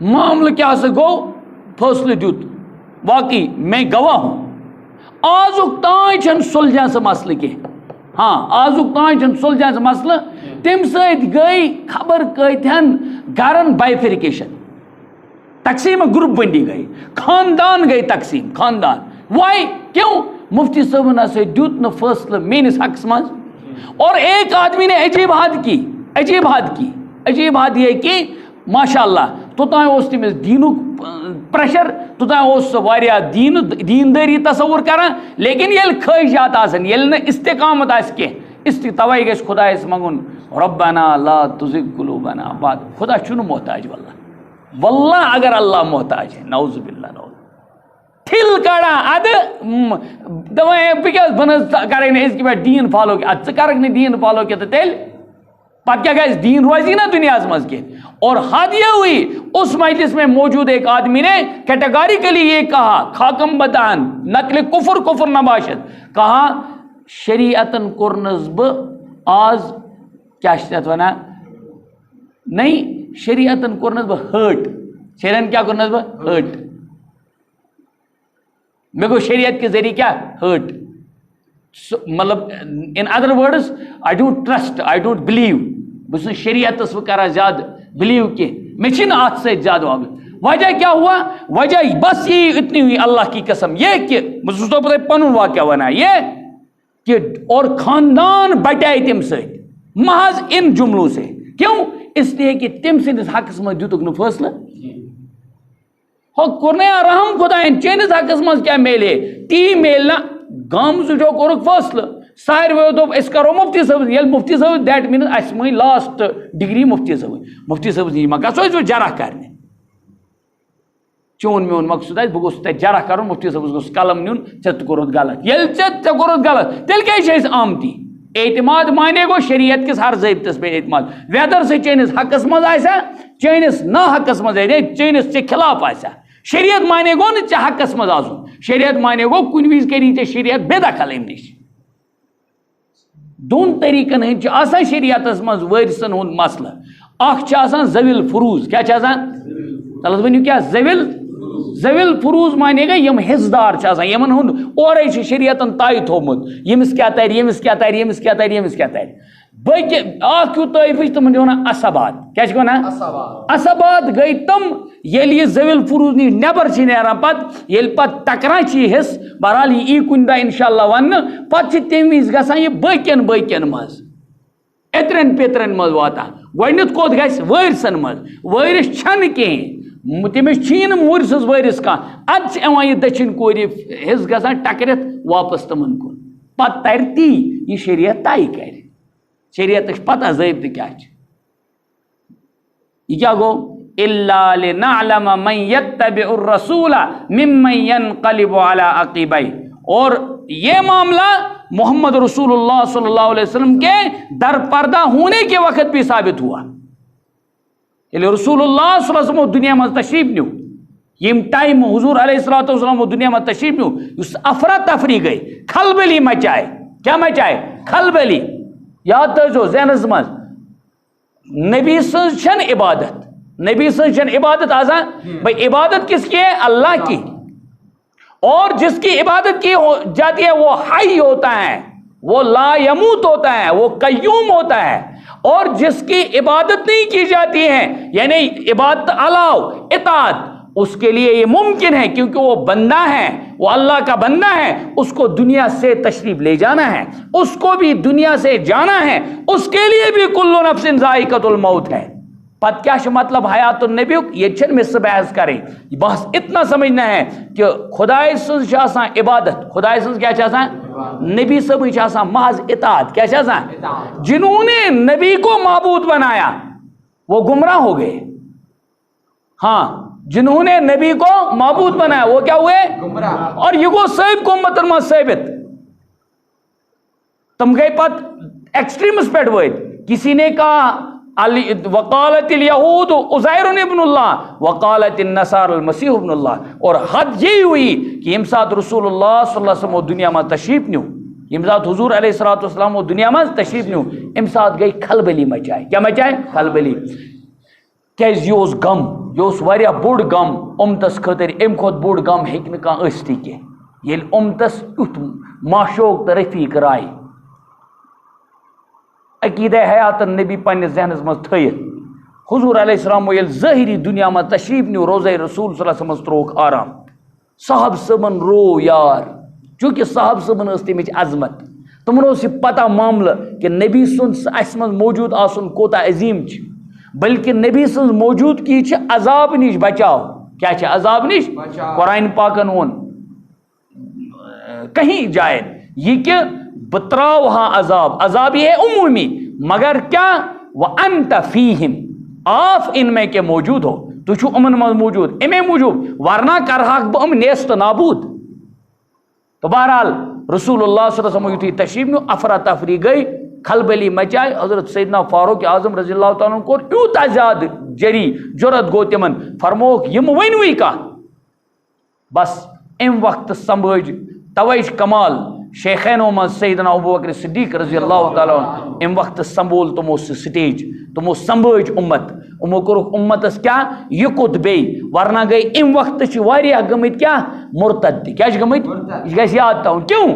معاملہ کیا سا گو فیصلہ دیت واقعی میں گواہ ہوں آزک تان چھن سلجھان سا مسئلہ کی ہاں آزک تان چھن سلجھان سا مسئلہ تم سۭتۍ گئی خبر کتن گرن بائفرکیشن تقسیم گروپ بندی گئی خاندان گئی تقسیم خاندان وائی کیوں مفتی صاحب ہسا دیت نہ فیصلہ میرس حقس مز اور ایک آدمی نے عجیب حد یہ کہ ماشاء اللہ توتان اس تمس دینک پریشر توتان اس واریاہ دینداری تصور کران لیکن یل خواہشات آسن یل نہ استقامت آس کی توے گژھِ خدایس منگُن ربنا لا تزغ قلوبنا بعد خدا چھُنہٕ محتاج واللہ اگر اللہ محتاج ہے نعوذ باللہ نعوذ ٹھل کڑان اد دپان بہ کیاہ بنس کرے نہ اس پہ دین فالو کی اد ژٕ کرکھ نہٕ دین فالو کی تو تیل پتہ کیا گژھِ دین روزی نا دنیا مز کی اور حد یہ ہوئی اس مجلس میں موجود ایک آدمی نے کیٹیگوریکلی یہ کہا خاکم بدان نقل کفر نہ باشد کہا شریعتن کورنس بہ آز کیا چھِ ونان نہیں شریعتن کورنس بہ ہرٹ شریعتن کیا کورنس بہ ہرٹ میں گو شریعت کے ذریعے کیا ہرٹ مطلب in other words I don't trust I don't believe بس شریعت کرا زیادہ بلیو کی میں ات سے زیادہ وجہ کیا ہوا وجہ بس یہ اتنی ہوئی اللہ کی قسم یہ کہ پن واقعہ ونا یہ کہ اور خاندان بٹائے تم ست محض ان جملوں سے کیوں اس لیے کہ تم سندس حقس مز دتک نا فیصلہ ہو کورنیا رحم خدا چینس حقس مز کیا میلے تی میل نا گام جو کورک فیصلہ سارویو دوپ اس کرو مفتی صاحب یل مفتی صاحب that means is my last degree مفتی صاحب ما گژھو جرح کرنے چون میون مقصود بہ گوس تہ جرح کرن مفتی صاحب گوس قلم نیون ژےٚ کوٚرُتھ غلط ییٚلہِ ژےٚ کوٚرُتھ غلط تیٚلہِ کیٛازِ چھِ أسۍ آمتی اعتماد مانے گو شریعت کس ہر ضابطس پہ اعتماد ویدر سے چٲنِس حقس منٛز آسیا چٲنِس نا حقس منٛز آسیا چٲنِس ژےٚ خلاف آسیا شریعت مانے گو نہٕ ژےٚ حقس منٛز آسُن شریعت مانے گو کُنہِ وِزِ کری ژےٚ شریعت بے دخل امہِ نِش دون طریقن ہٕنٛدۍ چھِ آسان شریعتس منٛز وٲرثن ہُنٛد مسلہٕ اکھ چھِ آسان ذویل فروز کیٛاہ چھِ آسان تلس ؤنِو کیٛاہ ذویل فروز مانے گا یم حصہٕ دار چھِ آسان یمن ہُنٛد اورے چھِ شریعتن طے تھوٚومُت ییٚمِس کیٛاہ ترِ ییٚمِس کیٛاہ ترِ ییٚمِس کیٛاہ ترِ ییٚمِس کیٛاہ ترِ باقی اکھ ہیوٗ طٲیفہٕ چھِ تِمن چھِ ونان اسبات کیٛاہ چھِ ونان اسبات گٔے تِم ییٚلہِ یہِ ذویل فروز نِش نٮ۪بر چھِ نیران پتہٕ ییٚلہِ پتہٕ ٹکران چھِ یہِ حصہٕ بہرحال یہِ ای کُنہِ دۄہ انشاء اللہ وننہٕ پتہٕ چھِ تمہِ وِزِ گژھان یہِ باقین منٛز اترن پیترن منٛز واتان گۄڈٕنیتھ کوٚت گژھِ وٲرثن منٛز وٲرث چھنہٕ کِہیٖنۍ تٔمِس چھِی نہٕ مورثس وٲرث کانٛہہ ادٕ چھِ یِوان یہِ دٔچھِنۍ کورِ حصہٕ گژھان ٹکرِتھ واپس تِمن کُن پتہٕ ترِ تی یہِ شریعت طے کرِ شریعتس پتہ ضٲبطہٕ کیٛاہ چھِ یہ کیا گو الا لنعلم من يتبع الرسول ممن ينقلب على عقبيه اور یہ معاملہ محمد رسول اللہ صلی اللہ علیہ وسلم کے در پردہ ہونے کے وقت بھی ثابت ہوا یعنی رسول اللہ صلی اللہ علیہ وسلم دنیا میں تشریف نیو یم ٹائم حضور علیہ الصلوۃ والسلام دنیا میں تشریف نیو اس افراتفری گئی کھلبلی مچائے کیا مچائے کھلبلی یاد تھٲیزیو ذہنس منٛز نبی سٕنٛز چھنہٕ عبادت نبی سٕنٛز چھنہٕ عبادت آسان بھائی عبادت کس کی ہے اللہ کی اور جس کی عبادت کی جاتی ہے وہ حی ہوتا ہے وہ لا یموت ہوتا ہے وہ قیوم ہوتا ہے اور جس کی عبادت نہیں کی جاتی ہے یعنی عبادت علاوہ اطاعت اس کے لیے یہ ممکن ہے کیونکہ وہ بندہ ہے وہ اللہ کا بندہ ہے اس کو دنیا سے تشریف لے جانا ہے اس کو بھی دنیا سے جانا ہے اس کے لیے بھی کل نفس ذائقۃ الموت ہے پتہ کیا مطلب حیات النبی یہ چھن میں سے بحث کریں بس اتنا سمجھنا ہے کہ خدائے سنز آسان عبادت خدائے سنز کیا آسان نبی صبح آسان محض اطاعت کیا آسان جنہوں نے نبی کو معبود بنایا وہ گمراہ ہو گئے ہاں جنہوں نے نبی کو معبود بنایا وہ کیا ہوئے گمراہ اور یہ کو صحیح امت میں ثابت تم گئے پت ایکسٹریمس پیٹ ہوئے کسی نے کہا وقالت الیہود عزیر ابن اللہ وقالت النصارى المسیح ابن اللہ اور حد یہی ہوئی کہ یم ساتھ رسول اللہ صلی اللہ علیہ وسلم دنیا میں تشریف نیو یم ساتھ حضور علیہ الصلوۃ والسلام دنیا میں تشریف نیو یم ساتھ گئی کھلبلی مچائے کیا مچائے کھلبلی کیازِ یہِ اوس غم، یہِ اوس واریاہ بوٚڑ غم اُمتس خٲطرٕ، اَمہِ کھۄتہٕ بوٚڑ غم ہیٚکہِ نہٕ کانٛہہ ٲسۍتھٕے کینٛہہ ییٚلہِ اُمتس یُتھ معشوق تہٕ رفیٖق راے عقیٖدہ حیاتن نبی پننِس ذہنس منٛز تھٲیِتھ حضوٗر علیہ السلامو ییٚلہِ ظٲہری دُنیا منٛز تشریٖف نیوٗ روزے رسوٗل صلی اللہ علیہ وسلم منٛز ترٛووُکھ آرام، صاحب صٲبن رو یار، چوٗنٛکہِ صاحب صٲبن ٲس تمِچ عظمت، تِمن اوس یہِ پتہ معاملہٕ کہِ نبی سُنٛد اَسہِ منٛز موجوٗد آسُن کوٗتاہ عظیٖم چھُ، بلکہِ نبی سٕنٛز موجوٗدگی چھِ عذاب نِش بچاو، کیٛاہ چھِ عذاب نِش؟ قرآنِ پاکن ووٚن کہیں جایہِ یہِ کہِ بہٕ تراو ہا عذاب، عذاب یہ ہے عمومی، مگر کیا وَأَنْتَ فِيهِمْ، آپ ان میں کے موجود ہو، تو چھو امن منٛز موجود، امی موجود ورنہ کرہاک بہٕ نیست نابود۔ تو بہرحال رسول اللہ صلی اللہ علیہ وسلم یُتھُے تشریٖف نیوٗ افراتفری گئی، کھلبلی مچائے، حضرت سیدنا فاروق اعظم رضی اللہ تعالیٰ عنہ کوٚر یوٗتاہ زیادٕ جری جُرت گوٚو تِمن، فرمووُکھ یِم ؤنوٕے کتھ، بس امہِ وقتہٕ سمبھٲج، توے چھُ کمال شیخینو منٛز سیدنا ابوبکر صدیق رضی اللہ تعالیٰ عنہ، امہِ وقتہٕ سمبول تِمو سُہ سٹیج، تِمو سمبھٲج اُمت، یِمو کوٚرُکھ اُمتس کیٛاہ یِکُت بیٚیہِ، ورنہ گٔے امہِ وقتہٕ چھِ واریاہ گٔمٕتۍ کیٛاہ مرتد تہِ، کیٛاہ چھِ گٔمٕتۍ؟ یہِ گژھِ یاد تھاوُن، کیوں؟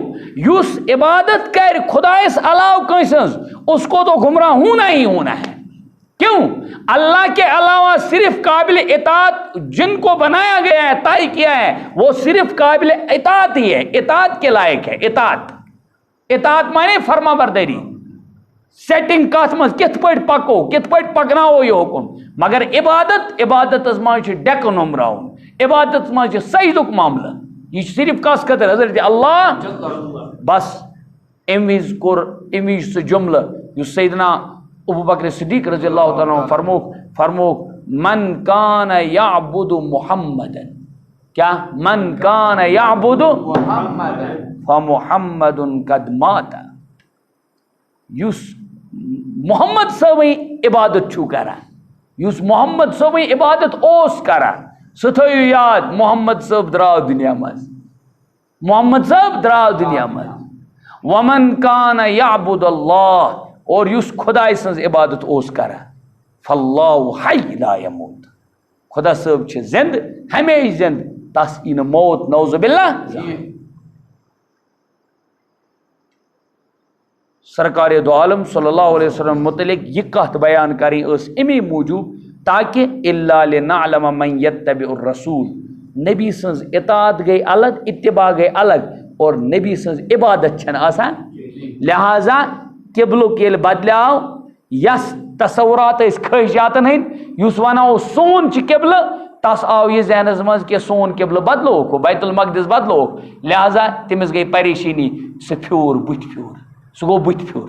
یُس عبادت کرِ خدایس علاوہ کٲنٛسہِ ہٕنٛز اس کو تو گمراہ ہونا ہی ہونا ہے، کیوں؟ اللہ کے علاوہ صرف قابل اطاعت جن کو بنایا گیا ہے، طے کیا ہے، وہ صرف قابل اطاعت ہی ہے، اطاعت کے لائق ہے، اطاعت، اطاعت مانے فرما برداری، سیٹنگ کتھ منٛز کِتھ پٲٹھۍ پکو، کِتھ پٲٹھۍ پکناوو یہِ حُکُم، مگر عبادتس منٛز چھُ ڈیکہٕ نوٚمراوُن، عبادتس منٛز چھُ سجدُک معاملہٕ، یہِ چھُ صرف کس خٲطرٕ حضرت اللہ، بس امہِ وِزِ کوٚر امہِ وِزِ سُہ جملہٕ یُس سیدنا ابوبکر صدیق رضی اللہ تعالیٰ عنہ فرمووُکھ من کان یعبد محمدن، کیا من کان یعبد فمحمد قد مات، یُس محمد صٲبٕنۍ عبادت چھُو کران، یُس محمد صٲبٕنۍ عبادت اوس کران، سُہ تھٲیِو یاد محمد صٲب درٛاو دُنیا منٛز، محمد صٲب درٛاو دُنیا منٛز، ومن کان یعبد اللہ، اور یُس خداے سٕنٛز عبادت اوس کران، فاللہ حی لا یموت، خدا صٲب چھِ زندٕ ہمیشہِ زندٕ، تس ای نہٕ موت نعوذ باللہ۔ سرکار دو عالم صلی اللہ علیہ وسلم متعلق یہ کت بیان کریں اس امی موجوب تاکہ الا لنعلم من یتبع الرسول، نبی سنز اطاعت گئی الگ، اتباع گئی الگ، اور نبی سنز عبادت چھن آسان، لہذا قبلک ییٚلہِ بدلیو، یس تصورات اس خواہشاتن ہند یس ونو سون چھ قبلہ، تس آو یہ ذہنس مز کہ سون قبلہ بدلوک، بیت المقدس بدلوک، لہذا تمس گئی پریشانی، سہ پھیور بت پھیور، سہ گو بت پھیور،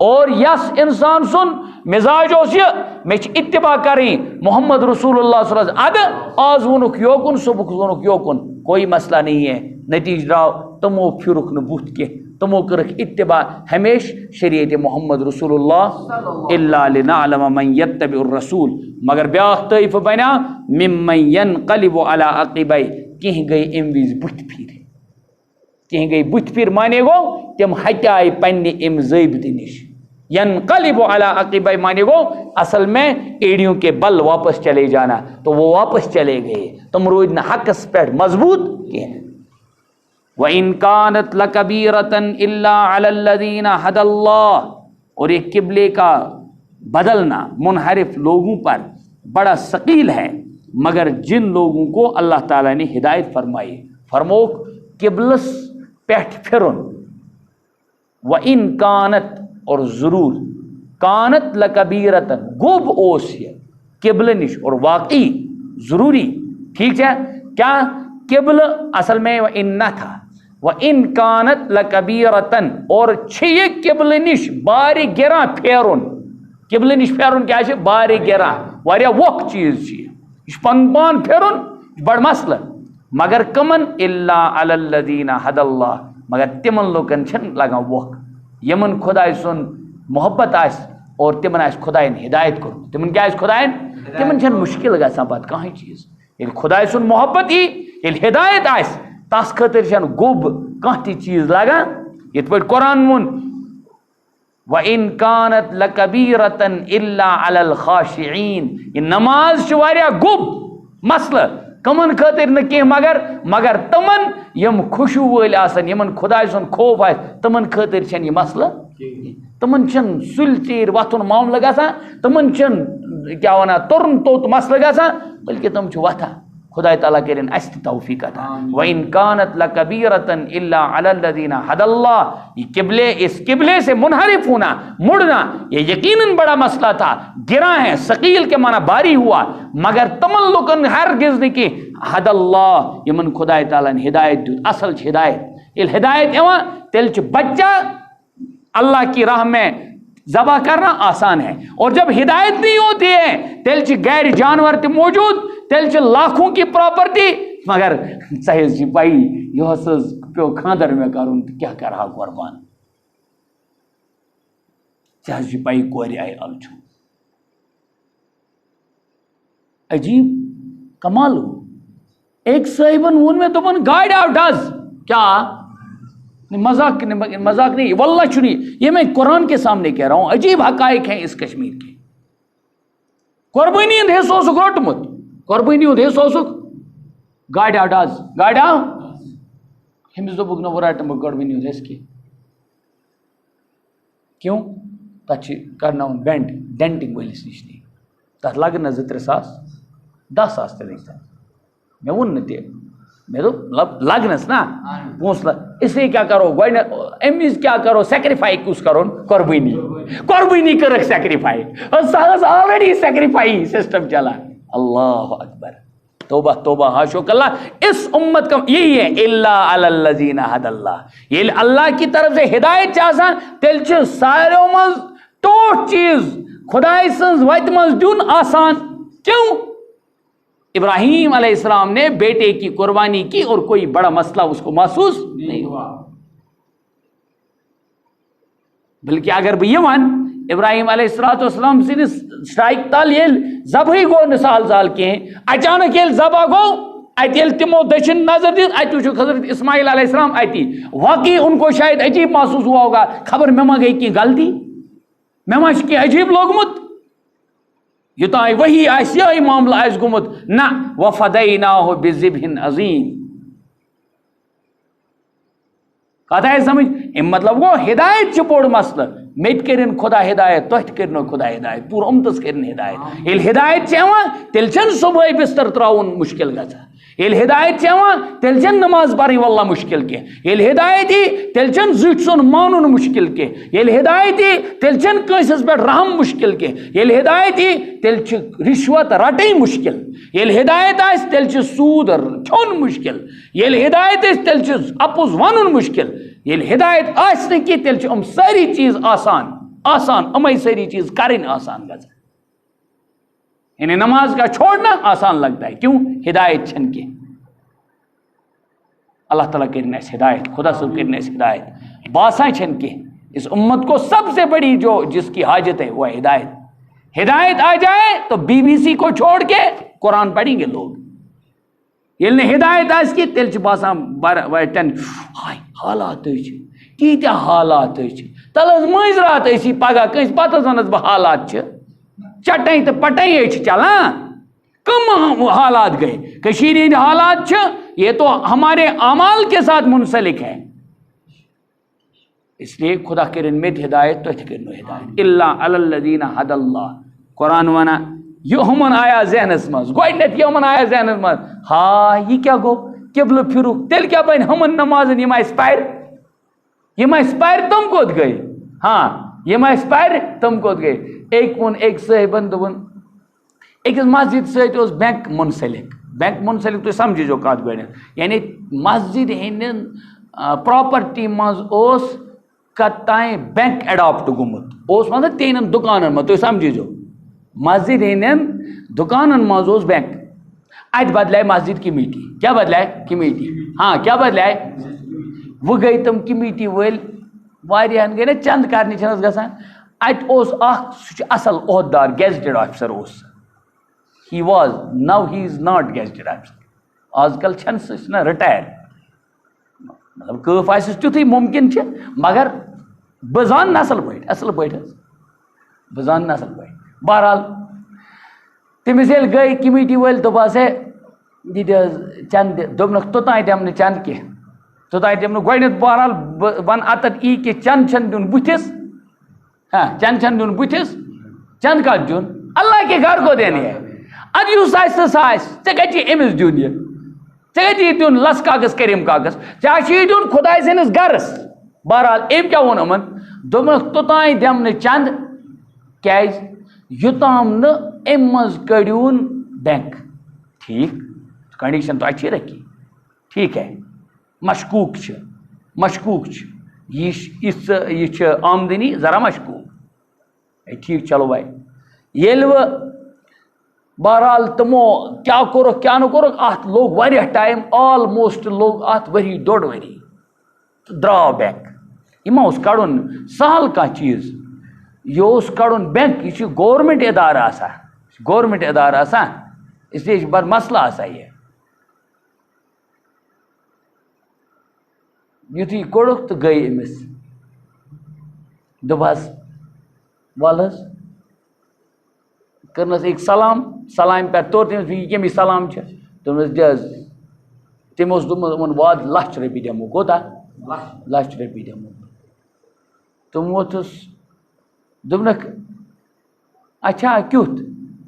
اور یس انسان سن مزاج اس یہ مے اتباع کریں محمد رسول اللہ صلی اللہ علیہ وسلم، اد آز ونک یوکن صبح ونک یوکن، کوئی مسئلہ نہیں ہے، نتیج راو تمو پھرک نہ بت کی، تمو کرک اتباع ہمیش شریعت محمد رسول اللہ الا لنعلم من یتبع الرسول، مگر بیاکھ طائف بنا ممن ینقلب علی عقبی، کہیں گئی ام وز بت پھر، کہیں گئی بت پھر مانے گو تم ہٹائے پنہ ام ضابطہ نش، ینقلب علی عقبی مانے گو اصل میں ایڑیوں کے بل واپس چلے جانا، تو وہ واپس چلے گئے، تم روز نہ حقس پہ مضبوط کیا۔ وَإِن كَانَتْ لَكَبِيرَةً إِلَّا عَلَى الَّذِينَ هَدَى اللَّهُ، اور یہ قبلے کا بدلنا منحرف لوگوں پر بڑا ثقیل ہے، مگر جن لوگوں کو اللہ تعالیٰ نے ہدایت فرمائی، فرموک قبلس پیٹھ پھرن، وَإِن كَانَتْ، اور ضرور، کانت لَكَبِيرَةً گوب اوس یہ قبل نش، اور واقعی ضروری، ٹھیک ہے، کیا قبل اصل میں ان نہ تھا، وَإِن كَانَتْ لَكَبِيرَةً، اور چھ یہ قبل نش باری گراں پھیرن، قبل نش پھیرن کیا ہے؟ باری گراں، واریاہ ووکھ چیز چھ یہ پن پان پھیرن بڑ مسئلہ، مگر کمن الا علی الذین ھدی اللہ، مگر تمن لوکن چھن لگان ووکھ یمن خدای سن محبت آس اور تمن آس خدائن ہدایت کر، تمن کیا آس خدائن، تمن چھن مشکل گژھان پتہ کانٛہہ چیز، ییٚلہِ خدای سن محبت ای، ییٚلہِ ہدایت آس، تس خاطر چھن گوب کانٛہہ تہِ چیز لگان، یِتھ پٲٹھۍ قرآن ووٚن وَإِن كَانَتْ لَكَبِيرَةً إِلَّا عَلَى الْخَاشِعِينَ. یہ نماز چھِ واریاہ گوٚب مسئلہ کمن خاطر نہ کینٛہہ مگر تمن یم خوشو وٲلۍ آسن یمن خداے سُنٛد خوف آسہِ تمن خاطر چھنہٕ یہ مسئلہ تمن چھنہٕ سُلہِ ژیٖرۍ وۄتھُن معاملہٕ گژھان تمن چھنہٕ کیٛاہ وَنان تُرُن توٚت مسئلہ گژھان بلکہ تم چھِ وۄتھان. خدا تعالیٰ کرن اَسہِ تہِ توفیق عطا. وَإِن كَانَتْ لَكَبِيرَةً إِلَّا عَلَى الَّذِينَ هَدَى اللَّهُ. یہ قبلے اس قبلے سے منحرف ہونا مڑنا یہ یقیناً بڑا مسئلہ تھا گراں ہے ثقیل کے معنی باری ہوا مگر تمن لوکن ہرگز نہ کہ حد اللہ یمن خدا تعالیٰ نے ہدایت دیت اصل چھ ہدایت. ییٚلہِ ہدایت یوان تیٚلہِ چھُ بچہ اللہ کی راہ میں ذبح کرنا آسان ہے اور جب ہدایت نہیں ہوتی ہے تیل چھ غیر جانور تہ موجود تیل چھ لاکھوں کی پراپرٹی مگر ژےٚ چھ پائی یہ پیو خاندر میں کرن تو کیا کرہا قربان ژےٚ چھ پائی کورِ آئی الچھو عجیب کمال ہو. ایک صاحبن وون میں دوپن گاڑی آو ڈز کیا مذاق نہیں واللہ چنی یہ میں قرآن کے سامنے کہہ رہا ہوں عجیب حقائق ہیں اس کشمیر کے. قربانی ہند حصہ اوسک روٹمت قربانی ہند حصہ اوسک گاڑی آو ڈز گاڑی آو ہمس دوپک نہ بہ رٹہٕ بہٕ قربانی ہند حصہ کیوں تتھ چھ کرناوُن ڈینٹنگ وٲلِس نِش نی تتھ لگن 2-3 ساس 10 ساس تہِ لگہِ تتھ. مےٚ ووٚن نہٕ تہِ میں دوٚپ لگنس نا پونٛسہٕ اس لیے کیا کرو گۄڈنیٚتھ امہِ وِزِ کیا کرو سیکرِفائی کُس کرون قربانی کٔرٕکھ سیکرِفائی سۄ ٲس آلریڈی سیکرِفائی سسٹم چلان. اللہ اکبر توبہ توبہ حاشو اللہ. اس امت کا یہی ہے الا علی الذین ھدی اللہ. ییٚلہِ اللہ کی طرف سے ہدایت چھِ آسان تیٚلہِ چھِ ساروٕیو منٛز ٹوٹھ چیٖز خداے سٕنٛز وتہِ منٛز دیُن آسان. کیوں؟ ابراہیم علیہ السلام نے بیٹے کی قربانی کی اور کوئی بڑا مسئلہ اس کو محسوس نہیں ہوا. بلکہ اگر بہ یہ ون ابراہیم علیہ السلام سندس سٹرائک تل یل ذبحی گو نسال زال کہیں اچانک یل ذبح گو ات یل تمو دشن نظر دت ات وچھو حضرت اسماعیل علیہ السلام اتی واقعی ان کو شاید عجیب محسوس ہوا ہوگا خبر میں ما گئی کی غلطی میں ما کی عجیب لوگمت یوتائیں وہی آس یہ معاملہ آس گومت نہ وفدیناہ بذبح عظیم. کتھ آئی سمجھ ام مطلب گو ہدایت چھ بوڑ مسئلہ مت کرن خدا ہدایت تہ کرنو خدا ہدایت پور امتس کرن ہدایت. یل ہدایت چھ تیل چھن صبح بستر تراؤن مشکل گژھان. یل ہدایت چھ تیل چھن نماز پڑھن واللہ مشکل کی. یل ہدایت تیل چھن زٹ سن مانن مشکل کی. یل ہدایت تیل چھن کنسس پہ رحم مشکل کی. یل ہدایت تیل چھ رشوت رٹیں مشکل. یل ہدایت آس تیل چھ سود کھون مشکل. یل ہدایت آس تیل چھ اپز ون مشکل. یل ہدایت آس نہ کی تیل چھ ام ساری چیز آسان امے ساری چیز کرن آسان گژھان. یعنی نماز کا چھوڑنا آسان لگتا ہے کیوں ہدایت چھن کے. اللہ تعالیٰ کرنے اس ہدایت خدا صاحب کرنے اس ہدایت باسائیں چھن کے. اس امت کو سب سے بڑی جو جس کی حاجت ہے وہ ہدایت. ہدایت آ جائے تو BBC کو چھوڑ کے قرآن پڑھیں گے لوگ. یل نے ہدایت آس کی تیل چھ باسان حالات تیتیا حالات تل مز رات اسی پگہ کنس پتہ ونس بہ حالات چٹیں تو پٹیں چلان. کم حالات گئے کشیر ہند حالات یہ تو ہمارے اعمال کے ساتھ منسلک ہے. اس لیے خدا کرن مت ہدایت تو کرنو ہدایت الا علی الذین ھدی اللہ. قرآن ونا یہ ہمن آیا ذہنس مز گوڈنیتھ یہ ہمن آیا ذہنس مز ہاں یہ کیا گو قبلہ پھرک تیل کیا بن ہمن نمازن یہ اسپائر تم کوت گئی. ہاں یہ اسپائر تم کوت گئی. ایک صاحبن دون ایک مسجد ست بینک منسلک تو سمجھو جو کت گۄڈنیٚتھ یعنی مسجد ہندین پراپرٹی مز کتائیں بینک اڈاپٹ گومت مطلب تہندین دکانن مز تو سمجھو مسجد ہندین دکانن مز بینک ات بدلائے مسجد کمیٹی. کیا بدلائے کمیٹی. ہاں کیا بدلائے وہ گئی تم کمیٹی ول واریاہن گئی نا چند کرنی چھنس گژھان ات سہ اصل عہدار gazetted officer he was no he is not gazetted officer. آج کل چھن سہ رٹائر مطلب قف آسس تیتھے ممکن چھ مگر بزان اصل پٲٹھۍ اصل پٲٹھۍ حظ بزان اصل پٲٹھۍ بہرحال تٔمِس ییٚلہِ گٔے کمیٹی وٲلۍ دوٚپہَس ہے یہِ دِ حظ چندٕ دوٚپنَکھ توٚتانۍ دِمہٕ نہٕ چندٕ کینٛہہ توٚتانۍ دِمہٕ نہٕ گۄڈنٮ۪تھ بہرحال بہٕ وَنہٕ اَتَن کہِ چند چھَنہٕ دیُن بٕتھِس چند چھَنہٕ دیُن بٕتھِس چند کَتھ دیُن اللہ کے گھر کو دینے ہے اَدٕ یُس آسہِ تہٕ سُہ آسہِ ژےٚ کَتہِ چھِ أمِس دیُن یہِ ژےٚ کَتہِ یہِ دیُن لَس کاکَس کٔرِم کاکَس ژےٚ چھُ یہِ دیُن خۄداے سٕنٛدِس گَرَس بہرحال أمۍ کیٛاہ ووٚن یِمَن دوٚپنَکھ توٚتانۍ دِمہٕ نہٕ چند کیٛازِ یوٚتام نہٕ اَمہِ منٛز کٔڑۍہوٗن بٮ۪نٛک ٹھیٖک کنڈیشن تو اچھی رکھی ٹھیک ہے مشکوک چھِ یہ چھِ آمدنی ذرا مشکوک ٹھیک چلو بھائی ییٚلہِ وۄنۍ بہرحال تِمو کیٛاہ کوٚرُکھ کیٛاہ نہٕ کوٚرُکھ اَتھ لوٚگ واریاہ ٹایم آلموسٹ لوٚگ اَتھ ؤری ڈۄڑ ؤری تہٕ درٛاو بٮ۪نٛک یہِ ما اوس کَڑُن سہل کانٛہہ چیٖز یہِ اوس کَڑُن بٮ۪نٛک یہِ چھُ گورمٮ۪نٛٹ اِدارٕ آسان اسلیے چھُ بَڑٕ مسلہٕ آسان یہِ یُتھُے کوٚڑُکھ تہٕ گٔے أمِس دوٚپہَس وَلہٕ حظ کٔرنَس أکۍ سلامہِ پٮ۪ٹھ توٚر تٔمِس یہِ کٔمِچ سلام چھِ دوٚپنَس دِ حظ تٔمۍ اوس دوٚپمُت یِمَن وعدٕ ₹1,00,000 دِمو کوتاہ ₹1,00,000 دِمو تِم ووتُس دوٚپنَکھ اچھا کیُتھ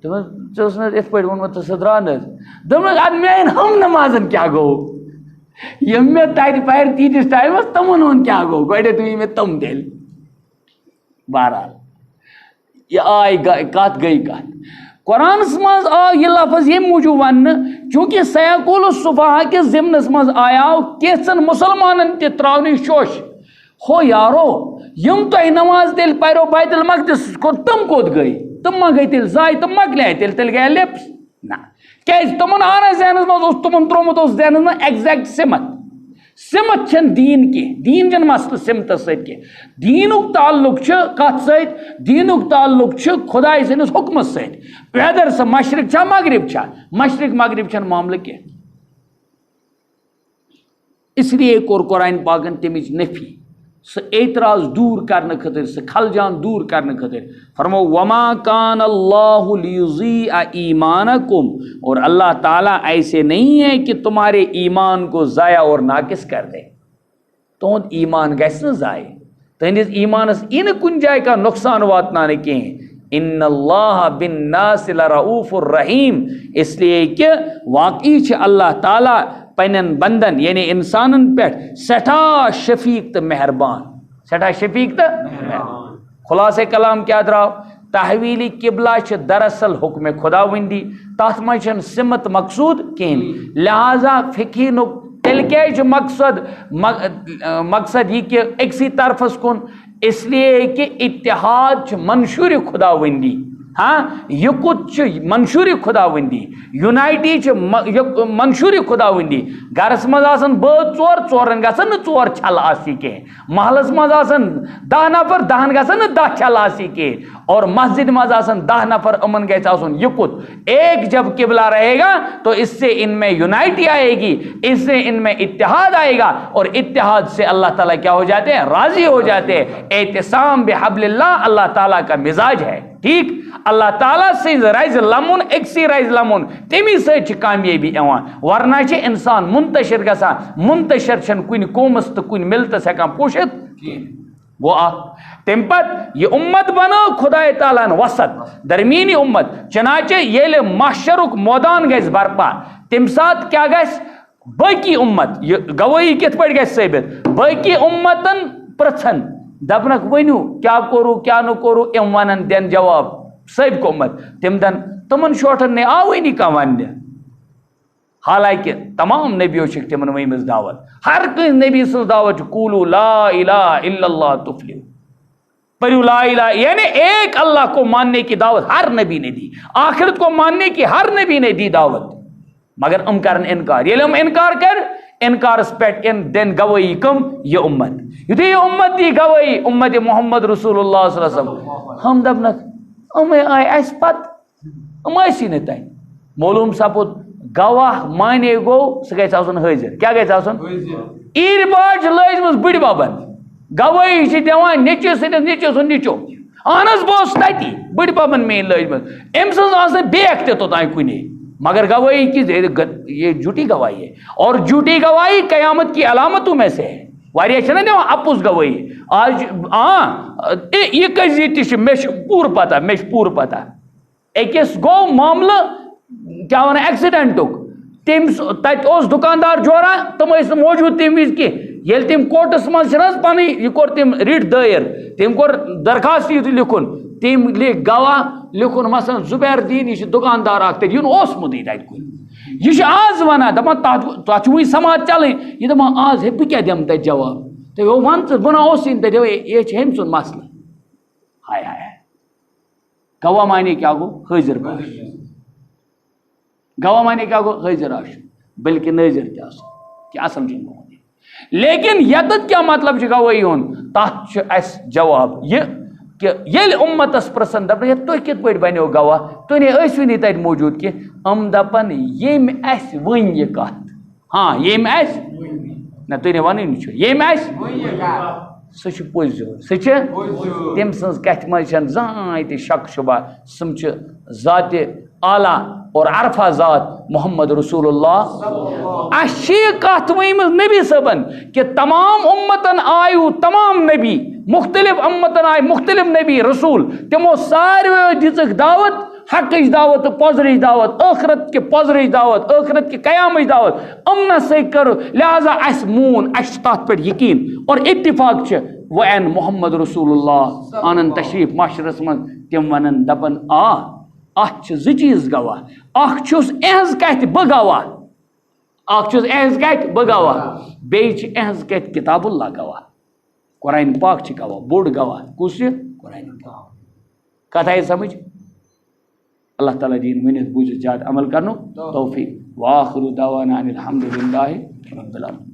دوٚپنَس ژےٚ اوس نہٕ حظ یِتھ پٲٹھۍ ووٚنمُت تہٕ سُہ درٛاو نہٕ حظ دوٚپنَکھ اَدٕ میٛانہِ ہم نمازَن کیٛاہ گوٚو یِم مےٚ تَتہِ پَرِ تیٖتِس ٹایمَس تِمَن ہُنٛد کیٛاہ گوٚو گۄڈٮ۪تھ وٕنۍ مےٚ تِم تیٚلہِ بہرحال یہِ آے کَتھ گٔے کَتھ قرآنَس منٛز آو یہِ لفظ ییٚمہِ موٗجوٗب وَننہٕ چوٗنٛکہِ سیقول الصفحا کِس ضِمنَس منٛز آیاو کینٛژَن مُسلمانَن تہِ ترٛاونہٕ شوشہِ ہو یارو یِم تۄہہِ نماز تیٚلہِ پَریو بیت المقدسَس کُن تِم کوٚت گٔے تِم ما گٔے تیٚلہِ ضایہِ تِم مۄکلیٛاے تیٚلہِ گٔیے لیپٕس نہ کیٛازِ تِمَن آو نہ ذہنَس منٛز اوس تِمَن ترٛوومُت اوس ذہنَس منٛز ایٚگزیکٹ سِمت چھَنہٕ دیٖن کینٛہہ دیٖن چھَنہٕ مسلہٕ سِمتَس سۭتۍ کینٛہہ دیٖنُک تعلُق چھُ کَتھ سۭتۍ دیٖنُک تعلُق چھُ خۄداے سٕنٛدِس حُکمَس سۭتۍ ویدر سۄ مشرق چھا مغرب چھا مشرق مغرب چھَنہٕ معاملہٕ کینٛہہ اس لیے کوٚر قرآنِ پاکَن تَمِچ نفی سُہ اعتراض دوٗر کرنہٕ خٲطرٕ سُہ خلجان دوٗر کرنہٕ خٲطرٕ فرمو وما کان اللہ لیضیع ایمانکم اور اللہ تعالیٰ ایسے نہیں ہے کہ تمہارے ایمان کو ضائع اور ناقص کر دے تُہُنٛد ایمان گژھِ نہٕ ضایع تُہنٛدِس ایمانَس یی نہٕ کُنہِ جایہِ کانٛہہ نۄقصان واتناونہٕ کینٛہہ ان اللہ بالناس لرؤوف الرحیم اس لیے کہ واقعی چھِ اللہ تعالیٰ پنٛنٮ۪ن بندن یعنی اِنسانن پٮ۪ٹھ سٮ۪ٹھاہ شفیق تہٕ مہربان خُلاصے کلام کیٛاہ درٛاو تحویٖلی قبلہ چھِ دراصل حُکمِ خۄداوندی تَتھ منٛز چھَنہٕ سِمت مقصوٗد کِہیٖنۍ لہٰذا فقیٖنُک تیٚلہِ کیٛازِ چھُ مقصد یہِ کہِ أکسٕے طرفس کُن اس لیے کہ اتحاد چھُ منشوٗرِ خۄداوندی یُکُت چھُ منشوٗرِ خۄداوندی یونایٹی چھِ منشوٗرِ خۄداوندی گرس منٛز آسن بٲژ ژورن گژھن نہٕ ژور چھل آسہِ کینٛہہ محلس منٛز آسن 10 نفر 10 گژھن نہٕ 10 چھل آسہِ کینٛہہ اور مسجد منٛز آسن 10 نفر یِمن گژھِ آسُن یُکُت ایک جب قبلہ رہے گا تو اس سے ان میں یونائٹی آئے گی اس سے ان میں اتحاد آئے گا اور اتحاد سے اللہ تعالیٰ کیا ہو جاتے ہیں راضی ہو جاتے ہیں اعتصام بحبل اللہ اللہ تعالیٰ کا مزاج ہے ٹھیک اللہ تعالیٰ سے رز لمُن أکسٕے رز لمُن تمی سۭتۍ چھِ کامیٲبی یِوان ورنہ چھِ اِنسان منتشر گژھان منتشر چھنہٕ کُنہِ قومس تہٕ کُنہِ ملتس ہٮ۪کان پوٗشِتھ گوٚو اکھ تمہِ پتہٕ یہِ اُمت بنٲو خۄداے تعالیٰ ہن وسط درمیٖنی اُمت چنانچہ ییٚلہِ محشرُک مٲدان گژھِ برپا تمہِ ساتہٕ کیٛاہ گژھِ باقی اُمت یہِ گوٲیی کِتھ پٲٹھۍ گژھِ ثٲبت باقی اُمتن پرژھن دپنکھ ؤنِو کیٛاہ کوٚروٕ کیٛاہ نہٕ کوٚروٕ یِم ونن دِن جواب سٲبقہٕ اُمت تِم دن تِمن شوٹھن نے آوٕے نہٕ کانٛہہ وننہِ حالانکہ تمام نبیو چھِکھ تِمن ؤنمٕژ دعوت ہر کٲنٛسہِ نبی سٕنٛز دعوت چھِ قولو لا الہ الا اللہ تفلحو پڑھو لا الہ یعنی ایک اللہ کو ماننے کی دعوت ہر نبی نے دی آخرت کو ماننے کی ہر نبی نے دی دعوت مگر کرن انکار ییٚلہِ انکار کر انکارس پٮ۪ٹھ دِن گوٲیی کم یہ امت یُتھُے یہِ امت دی گوٲیی امت محمد رسول اللہ صلی اللہ علیہ وسلم ہم دپنکھ یِمے آیہِ اَسہِ پتہٕ یِم ٲسی نہٕ تَتہِ معلوٗم سپُد گواہ مانے گوٚو سُہ گژھِ آسُن حٲضِر کیٛاہ گژھِ آسُن عیٖد باج چھِ لٲجمٕژ بٕڈِ ببن گوٲہی چھِ دِوان نیٚچوِس سۭتۍ نیٚچوِ سُنٛد نیٚچو اہن حظ بہٕ اوسُس تَتی بٔڈِ بَبَن میٛٲنۍ لٲجمٕژ أمۍ سٕنٛز آسہِ نہٕ بیک تہِ توٚتانۍ کُنے مگر گواہی کی یہ جھوٹی گواہی ہے اور جھوٹی گواہی قیامت کی علامتوں میں سے ہے واریاہ چھِنہ دِوان اپُز گواہی آج یہ کٔژِ تہِ چھِ مےٚ چھِ پوٗرٕ پتہ مےٚ چھِ پوٗرٕ پتہ أکِس گوٚو معاملہٕ کیٛاہ وَنان ایٚکسِڈٮ۪نٛٹُک تٔمِس تَتہِ اوس دُکاندار جورا تِم ٲسۍ نہٕ موٗجوٗد تَمہِ وِزِ کینٛہہ ییٚلہِ تٔمۍ کوٹَس منٛز چھِنہٕ حظ پَنٕنۍ یہِ کوٚر تٔمۍ رِٹ دٲیِر تٔمۍ کوٚر درخاست یُتھ لیکھُن تٔمۍ لیکھ گواہ لیکھُن مثلاً زُبیر دیٖن یہِ چھُ دُکاندار اَکھ تَتہِ یہِ نہٕ اوسمُتٕے تَتہِ کُنہِ یہِ چھُ آز وَنان دَپان تَتھ چھُ وٕنہِ سماج چلٕنۍ یہِ دَپان آز ہے بہٕ کیٛاہ دِمہٕ تَتہِ جواب تُہۍ وَن ژٕ بہٕ نہ اوسُے نہٕ تَتہِ یہِ چھِ ہیٚمۍ سُنٛد مسلہٕ ہاے ہاے گواہ معنی کیٛاہ گوٚو حٲضِر باش گواہ معنی کیٛاہ گوٚو حٲضِر آسُن بلکہِ نٲظِر تہِ آسُن کیٛاہ سمجھِنۍ گوٚمُت لیکن یَتَتھ کیٛاہ مطلب چھُ گوٲہی ہُنٛد تَتھ چھُ اَسہِ جواب یہِ کہ ییٚلہِ اُمتَس پرٛژھن دَپان ہے تُہۍ کِتھ پٲٹھۍ بنیو گواہ تُہۍ نے ٲسوٕ نہٕ تَتہِ موٗجوٗد کینٛہہ یِم دَپان ییٚمۍ اَسہِ ؤنۍ یہِ کَتھ ہاں ییٚمۍ اَسہِ نہ تُہۍ نے وَنٲنی چھُ ییٚمۍ اَسہِ سُہ چھُ پوٚز زیوٗر سُہ چھِ تٔمۍ سٕنٛز کَتھِ منٛز چھَنہٕ زٕہٕنۍ تہِ شک شُبہ سُم چھِ ذاتِ اعلیٰ اور عرفہ ذات محمد رسول اللہ اَسہِ چھِ یہِ کَتھ ؤنمٕژ نبی صٲبن کہ تمام اُمتن آیوٗ تمام نبی مختلف اُمتن آیہِ مختلف نبی رسوٗل تِمو ساروِیو دِژٕکھ دعوت حقٕچ دعوت تہٕ پۄزرٕچ دعوت ٲخرت کہِ پۄزرٕچ دعوت ٲخرت کہِ قیامٕچ دعوت یِمنَس سۭتۍ کٔر لہذا اَسہِ مون اَسہِ چھُ تَتھ پٮ۪ٹھ یقیٖن اور اتفاق چھِ وۄنۍ اَن محمد رسول اللہ اَنن تشریٖف معاشرس منٛز تِم وَنن دَپان اَتھ چھِ زٕ چیٖز گواہ اکھ چھُس اِہٕنٛز کَتھِ بہٕ گواہ اکھ چھُس اِہٕنٛز کَتھِ بہٕ گواہ بیٚیہِ چھِ اِہٕنٛز کَتھِ کِتاب اللہ گواہ قرآن پاک چھِ گواہ بوٚڑ گواہ کُس چھُ قرآن پاک کَتھ آیہِ سمجھ اللہ تعالیٰ دِیِن ؤنِتھ بوٗزِتھ زیادٕ عمل کرنُک توفیٖق وآخِرُ دعوانا ان الحمدُ للہ رب العالمین